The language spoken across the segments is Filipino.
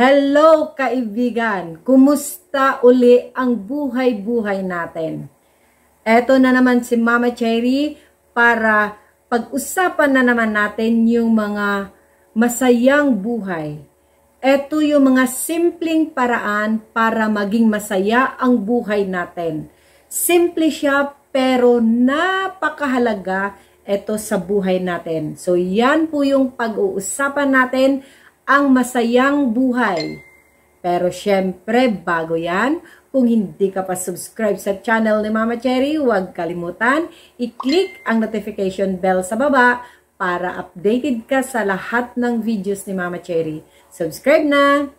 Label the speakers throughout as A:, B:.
A: Hello kaibigan! Kumusta uli ang buhay-buhay natin? Eto na naman si Mama Cherry para pag-usapan na naman natin yung mga masayang buhay. Eto yung mga simpleng paraan para maging masaya ang buhay natin. Simple siya pero napakahalaga ito sa buhay natin. So yan po yung pag-uusapan natin, ang masayang buhay. Pero syempre, bago yan, kung hindi ka pa subscribe sa channel ni Mama Cherry, huwag kalimutan, i-click ang notification bell sa baba para updated ka sa lahat ng videos ni Mama Cherry. Subscribe na!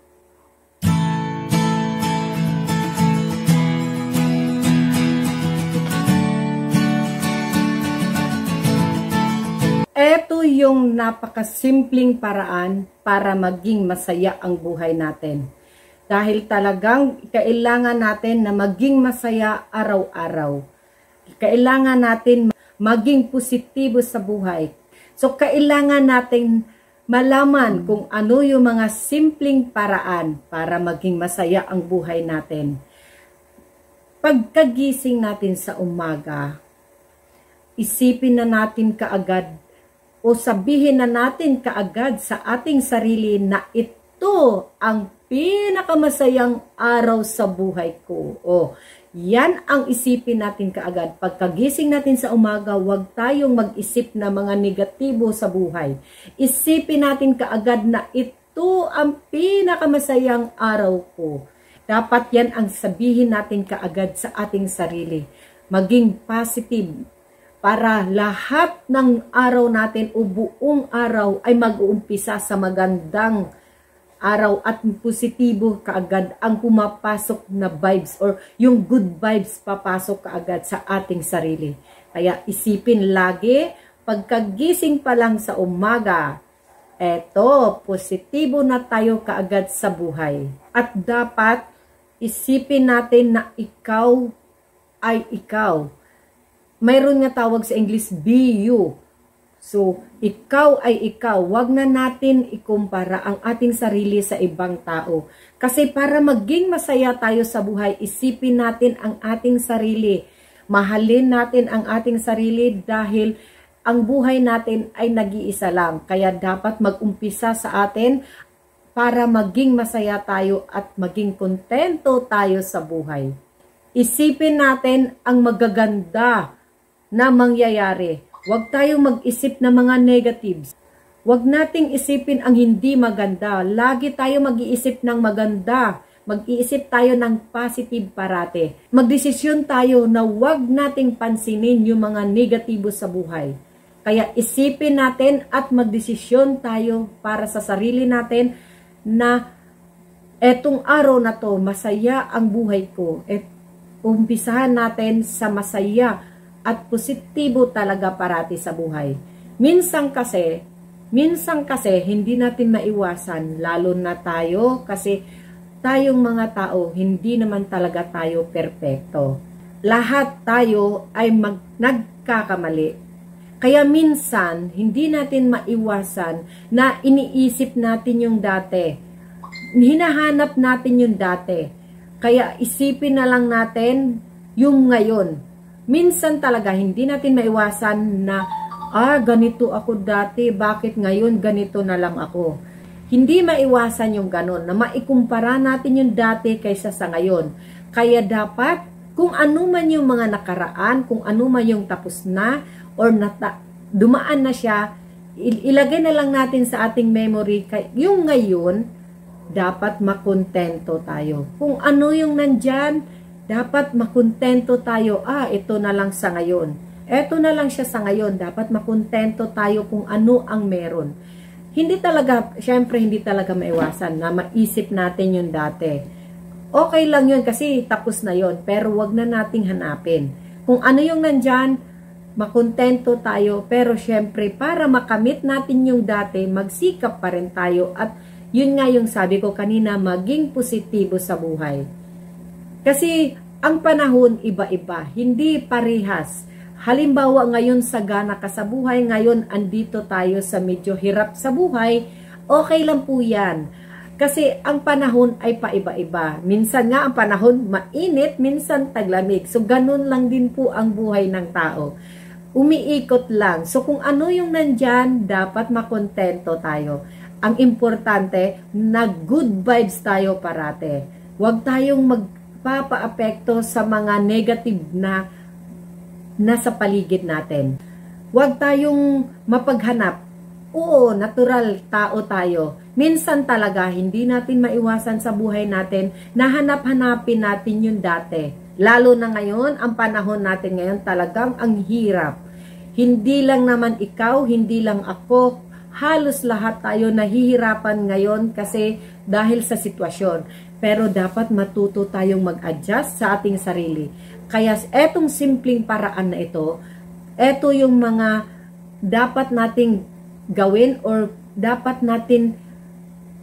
A: Ito yung napakasimpleng paraan para maging masaya ang buhay natin. Dahil talagang kailangan natin na maging masaya araw-araw. Kailangan natin maging positibo sa buhay. So kailangan natin malaman kung ano yung mga simpleng paraan para maging masaya ang buhay natin. Pagkagising natin sa umaga, isipin na natin kaagad o sabihin na natin kaagad sa ating sarili na ito ang pinakamasayang araw sa buhay ko. O, yan ang isipin natin kaagad. Pagkagising natin sa umaga, huwag tayong mag-isip na mga negatibo sa buhay. Isipin natin kaagad na ito ang pinakamasayang araw ko. Dapat yan ang sabihin natin kaagad sa ating sarili. Maging positive. Para lahat ng araw natin o buong araw ay mag-uumpisa sa magandang araw at positibo kaagad ang pumapasok na vibes or yung good vibes papasok kaagad sa ating sarili. Kaya isipin lagi, pagkagising pa lang sa umaga, eto, positibo na tayo kaagad sa buhay. At dapat isipin natin na ikaw ay ikaw. Mayroon nga tawag sa English, be you. So, ikaw ay ikaw. Huwag na natin ikumpara ang ating sarili sa ibang tao. Kasi para maging masaya tayo sa buhay, isipin natin ang ating sarili. Mahalin natin ang ating sarili dahil ang buhay natin ay nag-iisa lang. Kaya dapat mag-umpisa sa atin para maging masaya tayo at maging kontento tayo sa buhay. Isipin natin ang magaganda na mangyayari. Huwag tayong mag-isip ng mga negatives. Huwag nating isipin ang hindi maganda. Lagi tayo mag-iisip ng maganda. Mag-iisip tayo ng positive parate. Magdesisyon tayo na huwag nating pansinin yung mga negatibo sa buhay. Kaya isipin natin at magdesisyon tayo para sa sarili natin na etong araw na to, masaya ang buhay ko. Umpisahan natin sa masaya at positibo talaga parati sa buhay. Minsan kasi hindi natin maiwasan, lalo na tayo kasi tayong mga tao, hindi naman talaga tayo perpekto. Lahat tayo ay nagkakamali. Kaya minsan, hindi natin maiwasan na iniisip natin yung dati. Hinahanap natin yung dati. Kaya isipin na lang natin yung ngayon. Minsan talaga hindi natin maiwasan na ganito ako dati, bakit ngayon ganito na lang ako. Hindi maiwasan yung ganon na maikumpara natin yung dati kaysa sa ngayon. Kaya dapat kung ano man yung mga nakaraan, kung ano man yung tapos na or dumaan na siya, ilagay na lang natin sa ating memory yung ngayon, dapat makontento tayo. Kung ano yung nandyan, dapat makontento tayo. Ito na lang sa ngayon. Ito na lang siya sa ngayon. Dapat makontento tayo kung ano ang meron. Hindi talaga, syempre hindi talaga maiwasan na maisip natin yung dati. Okay lang yun kasi tapos na yun. Pero wag na nating hanapin. Kung ano yung nandyan, makontento tayo. Pero syempre para makamit natin yung dati, magsikap pa rin tayo. At yun nga yung sabi ko kanina, maging positibo sa buhay. Kasi ang panahon iba-iba, hindi parehas. Halimbawa ngayon sagana ka sa buhay, ngayon andito tayo sa medyo hirap sa buhay, okay lang po yan. Kasi ang panahon ay paiba-iba. Minsan nga ang panahon mainit, minsan taglamig. So ganun lang din po ang buhay ng tao. Umiikot lang. So kung ano yung nandyan, dapat makontento tayo. Ang importante, na good vibes tayo parate. Huwag tayong magpapaapekto sa mga negative na nasa paligid natin. Huwag tayong mapaghanap. Oo, natural tao tayo. Minsan talaga, hindi natin maiwasan sa buhay natin na hanap-hanapin natin yung dati. Lalo na ngayon, ang panahon natin ngayon talagang ang hirap. Hindi lang naman ikaw, hindi lang ako, halos lahat tayo nahihirapan ngayon kasi dahil sa sitwasyon. Pero dapat matuto tayong mag-adjust sa ating sarili. Kaya etong simpleng paraan na ito, eto yung mga dapat nating gawin or dapat natin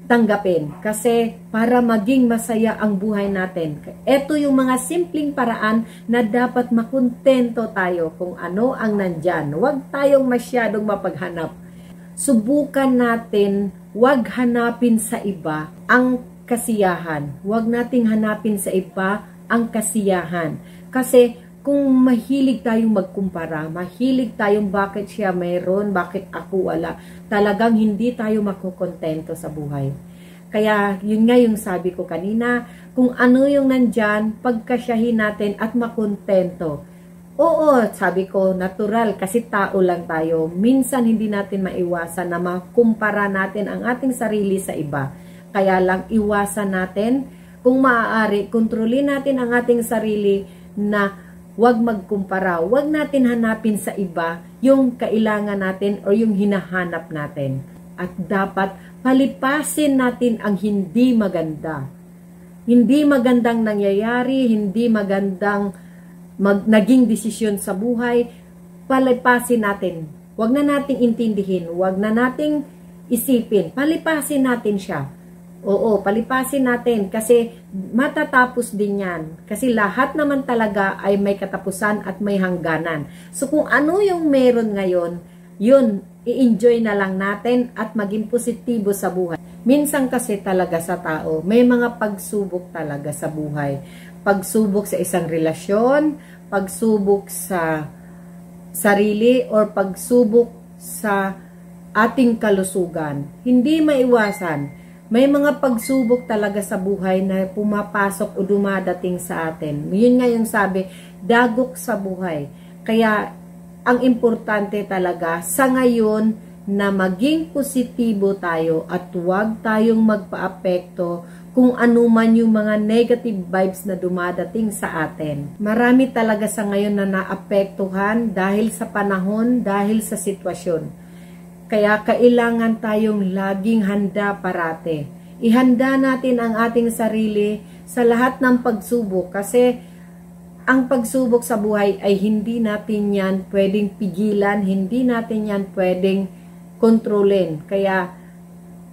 A: tanggapin kasi para maging masaya ang buhay natin. Ito yung mga simpleng paraan na dapat makontento tayo kung ano ang nandyan. Huwag tayong masyadong mapaghanap. Subukan natin, huwag hanapin sa iba ang kasiyahan. Huwag nating hanapin sa iba ang kasiyahan. Kasi kung mahilig tayong magkumpara, mahilig tayong bakit siya mayroon, bakit ako wala, talagang hindi tayo makukontento sa buhay. Kaya yun nga yung sabi ko kanina, kung ano yung nandyan, pagkasyahin natin at makontento. Oo, sabi ko, natural kasi tao lang tayo. Minsan hindi natin maiwasan na makumpara natin ang ating sarili sa iba. Kaya lang iwasan natin, kung maaari, kontrolin natin ang ating sarili na huwag magkumpara, huwag natin hanapin sa iba yung kailangan natin o yung hinahanap natin. At dapat palipasin natin ang hindi maganda. Hindi magandang nangyayari, hindi magandang naging desisyon sa buhay, palipasin natin. Huwag na nating intindihin, huwag na nating isipin, palipasin natin siya. Oo, palipasin natin kasi matatapos din yan. Kasi lahat naman talaga ay may katapusan at may hangganan. So kung ano yung meron ngayon, yun, i-enjoy na lang natin at maging positibo sa buhay. Minsan kasi talaga sa tao, may mga pagsubok talaga sa buhay. Pagsubok sa isang relasyon, pagsubok sa sarili, or pagsubok sa ating kalusugan. Hindi maiwasan. May mga pagsubok talaga sa buhay na pumapasok o dumadating sa atin. Yun nga yung sabi, dagok sa buhay. Kaya, ang importante talaga sa ngayon na maging positibo tayo at huwag tayong magpa-apekto kung ano man yung mga negative vibes na dumadating sa atin. Marami talaga sa ngayon na naapektuhan dahil sa panahon, dahil sa sitwasyon. Kaya kailangan tayong laging handa parate. Ihanda natin ang ating sarili sa lahat ng pagsubok kasi ang pagsubok sa buhay ay hindi natin yan pwedeng pigilan, hindi natin yan pwedeng kontrolin. Kaya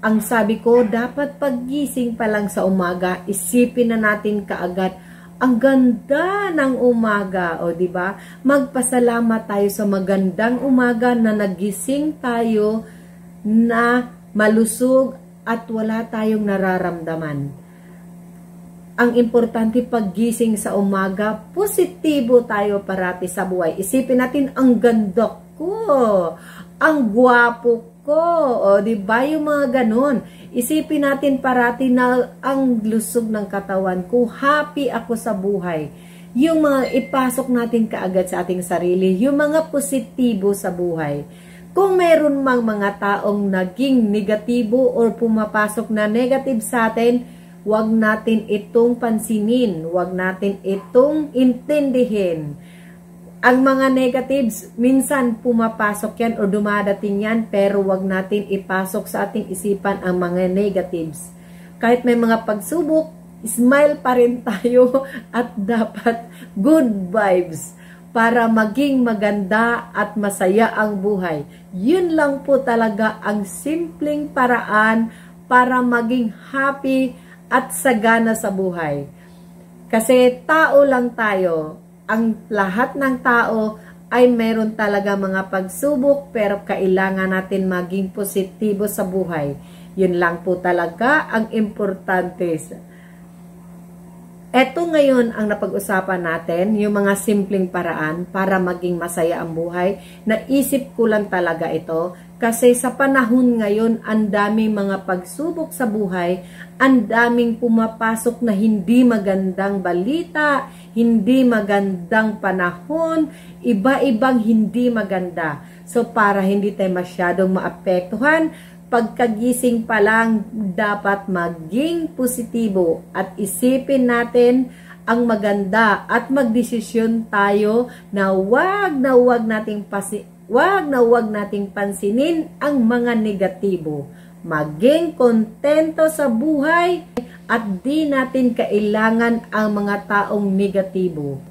A: ang sabi ko, dapat paggising pa lang sa umaga, isipin na natin kaagad, ang ganda ng umaga, o di ba? Magpasalamat tayo sa magandang umaga na nagising tayo na malusog at wala tayong nararamdaman. Ang importante paggising sa umaga, positibo tayo parati sa buhay. Isipin natin, ang ganda ko, ang gwapo ko, o di ba yung mga ganun. Isipin natin parati na ang lusog ng katawan ko, happy ako sa buhay. Yung mga ipasok natin kaagad sa ating sarili, yung mga positibo sa buhay. Kung meron mang mga taong naging negatibo or pumapasok na negative sa atin, huwag natin itong pansinin, huwag natin itong intindihin. Ang mga negatives, minsan pumapasok yan o dumadating yan, pero wag natin ipasok sa ating isipan ang mga negatives. Kahit may mga pagsubok, smile pa rin tayo at dapat good vibes para maging maganda at masaya ang buhay. Yun lang po talaga ang simpleng paraan para maging happy at sagana sa buhay. Kasi tao lang tayo. Ang lahat ng tao ay meron talaga mga pagsubok pero kailangan natin maging positibo sa buhay. Yun lang po talaga ang importante. Eto ngayon ang napag-usapan natin, yung mga simpleng paraan para maging masaya ang buhay. Naisip ko lang talaga ito kasi sa panahon ngayon, ang daming mga pagsubok sa buhay, ang daming pumapasok na hindi magandang balita, hindi magandang panahon, iba-ibang hindi maganda. So para hindi tayo masyadong maapektuhan, pagkagising pa lang dapat maging positibo at isipin natin ang maganda at magdesisyon tayo na wag nating pansinin ang mga negatibo. Maging kontento sa buhay at di natin kailangan ang mga taong negatibo.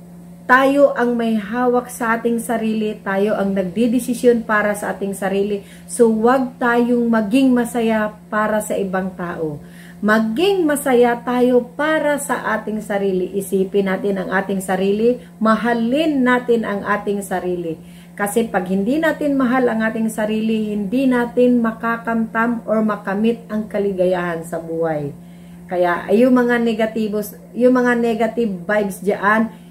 A: Tayo ang may hawak sa ating sarili, tayo ang nagdidesisyon para sa ating sarili. So wag tayong maging masaya para sa ibang tao. Maging masaya tayo para sa ating sarili. Isipin natin ang ating sarili, mahalin natin ang ating sarili. Kasi pag hindi natin mahal ang ating sarili, hindi natin makakamtam or makamit ang kaligayahan sa buhay. Kaya yung mga negative vibes diyan,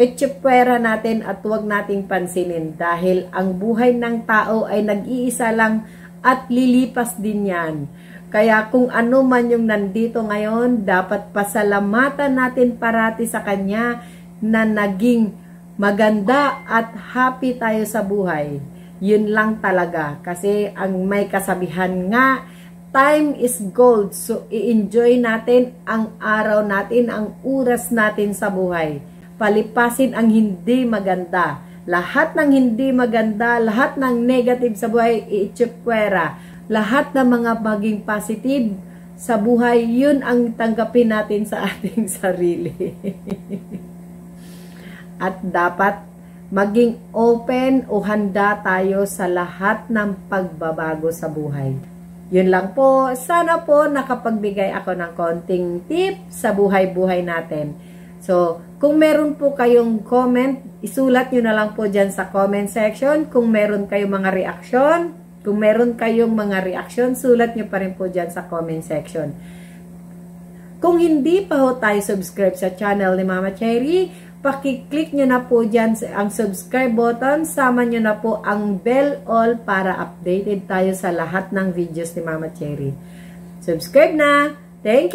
A: itsipwera natin at huwag nating pansinin dahil ang buhay ng tao ay nag-iisa lang at lilipas din yan. Kaya kung ano man yung nandito ngayon, dapat pasalamatan natin parati sa Kanya na naging maganda at happy tayo sa buhay. Yun lang talaga kasi ang may kasabihan nga, time is gold. So i-enjoy natin ang araw natin, ang oras natin sa buhay. Palipasin ang hindi maganda. Lahat ng hindi maganda, lahat ng negative sa buhay, iitsipwera. Lahat ng mga maging positive sa buhay, yun ang tanggapin natin sa ating sarili. At dapat maging open o handa tayo sa lahat ng pagbabago sa buhay. Yun lang po. Sana po nakapagbigay ako ng konting tip sa buhay-buhay natin. So, kung meron po kayong comment, isulat nyo na lang po dyan sa comment section. Kung meron kayong mga reaksyon, sulat nyo pa rin po dyan sa comment section. Kung hindi pa ho tayo subscribe sa channel ni Mama Cherry, pakiclick nyo na po dyan ang subscribe button. Sama nyo na po ang bell all para updated tayo sa lahat ng videos ni Mama Cherry. Subscribe na! Thank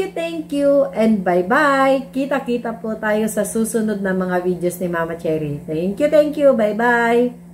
A: you, and bye-bye. Kita-kita po tayo sa susunod na mga videos ni Mama Cherry. Thank you, bye-bye.